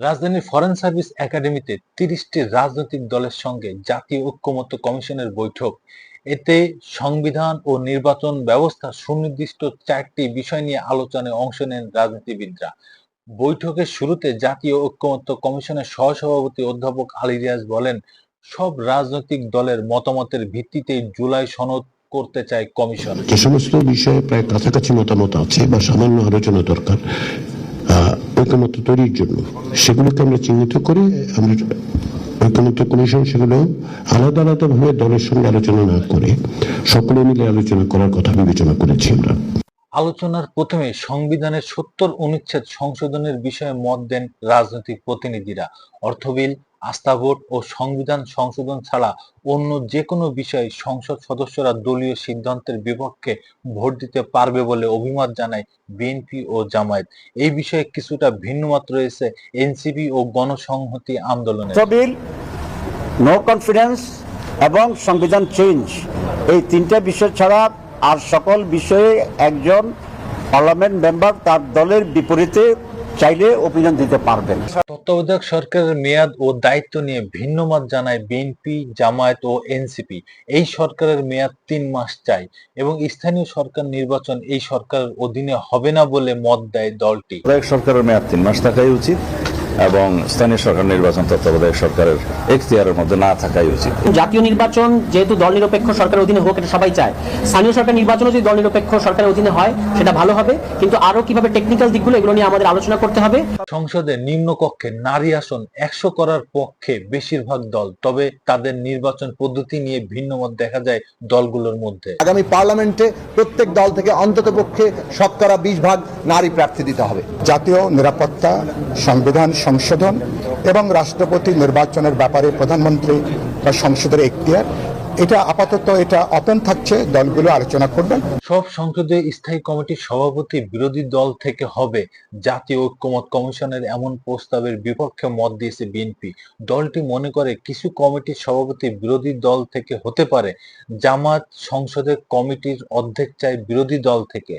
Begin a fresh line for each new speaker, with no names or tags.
রাজধানীর foreign service একাডেমিতে ৩০টি রাজনৈতিক দলের সঙ্গে জাতীয় ঐকমত্য কমিশনের বৈঠক। এতে সংবিধান ও নির্বাচন ব্যবস্থা সুনির্দিষ্ট ৪টি বিষয় নিয়ে আলোচনায় অংশ নেন রাজনীতিবিদরা। বৈঠকের শুরুতে জাতীয় ঐকমত্য কমিশনের সহসভাপতি অধ্যাপক আলী রিয়াজ বলেন, সব রাজনৈতিক দলের মতামতের ভিত্তিতেই জুলাই সনদ করতে চায় কমিশন।
যে সমস্ত বিষয়ে প্রায় কাছাকাছি মতামত আছে বা সামান্য আলোচনা দরকার ঐকমত্য তৈরির জন্য, সেগুলোকে আমরা চিহ্নিত করে আমরা ঐকমত্য কমিশন সেগুলো আলাদা আলাদা ভাবে দলের সঙ্গে আলোচনা না করে সকলে মিলে আলোচনা করার কথা বিবেচনা করেছি আমরা।
আলোচনার প্রথমে সংবিধানের ৭০ অনুচ্ছেদ সংশোধনের বিষয়ে মত দেন রাজনৈতিক প্রতিনিধিরা। অর্থ বিল, আস্থা ভোট ও সংবিধান সংশোধন ছাড়া অন্য যে কোনো বিষয়ে সংসদ সদস্যরা দলীয় সিদ্ধান্তের বিপক্ষে ভোট দিতে পারবে বলে অভিমত জানায় বিএনপি ও জামায়াত। এই বিষয়ে কিছুটা ভিন্নমত রয়েছে এনসিপি ও গণসংহতি আন্দোলনের।
বিল, নো কনফিডেন্স এবং সংবিধান চেঞ্জ, এই তিনটা বিষয় ছাড়া আর সকল বিষয়ে একজন পার্লামেন্ট মেম্বার তার দলের বিপরীতে চাইলে অপিনিয়ন দিতে পারবেন।
তত্ত্বাবধায়ক সরকারের মেয়াদ ও দায়িত্ব নিয়ে ভিন্ন মত জানায় বিএনপি, জামায়াত ও এনসিপি। এই সরকারের মেয়াদ ৩ মাস চাই এবং স্থানীয় সরকার নির্বাচন এই সরকারের অধীনে হবে না বলে মত দেয় দলটি।
সরকারের মেয়াদ ৩ মাস থাকাই উচিত এবং স্থানীয় সরকার নির্বাচন তত্ত্বাবধায়ক সরকারের এখতিয়ারের মধ্যে না থাকাই উচিত।
জাতীয় নির্বাচন যেহেতু দল নিরপেক্ষ সরকারের অধীনে হোক, এটা সবাই চায়। স্থানীয় সরকার নির্বাচনও যদি দল নিরপেক্ষ সরকারের অধীনে হয় সেটা ভালো হবে, কিন্তু আরো কিভাবে টেকনিক্যাল দিকগুলো এগুলো নিয়ে আমাদের আলোচনা করতে হবে।
সংসদে নিম্নকক্ষে নারী আসন ১০০ করার পক্ষে বেশিরভাগ দল, তবে তাদের নির্বাচন পদ্ধতি নিয়ে ভিন্ন মত দেখা যায় দলগুলোর মধ্যে।
আগামী পার্লামেন্টে প্রত্যেক দল থেকে অন্ততপক্ষে ২০% নারী প্রার্থী দিতে হবে। জাতীয় নিরাপত্তা, সংবিধান সংশোধন এবং রাষ্ট্রপতি নির্বাচনের ব্যাপারে প্রধানমন্ত্রী বা সংসদের এখতিয়ার, এটা আপাতত এটা ওপেন থাকছে, দলগুলো আলোচনা করবেন।
সব সংসদীয় স্থায়ী কমিটির সভাপতি বিরোধী দল থেকে হবে। জাতীয় ঐকমত্য কমিশনের এমন প্রস্তাবের বিপক্ষে মত দিয়েছে বিএনপি। দলটি মনে করে কিছু কমিটির সভাপতি বিরোধী দল থেকে হতে পারে। জামায়াত সংসদের কমিটির অর্ধেক চায় বিরোধী দল থেকে।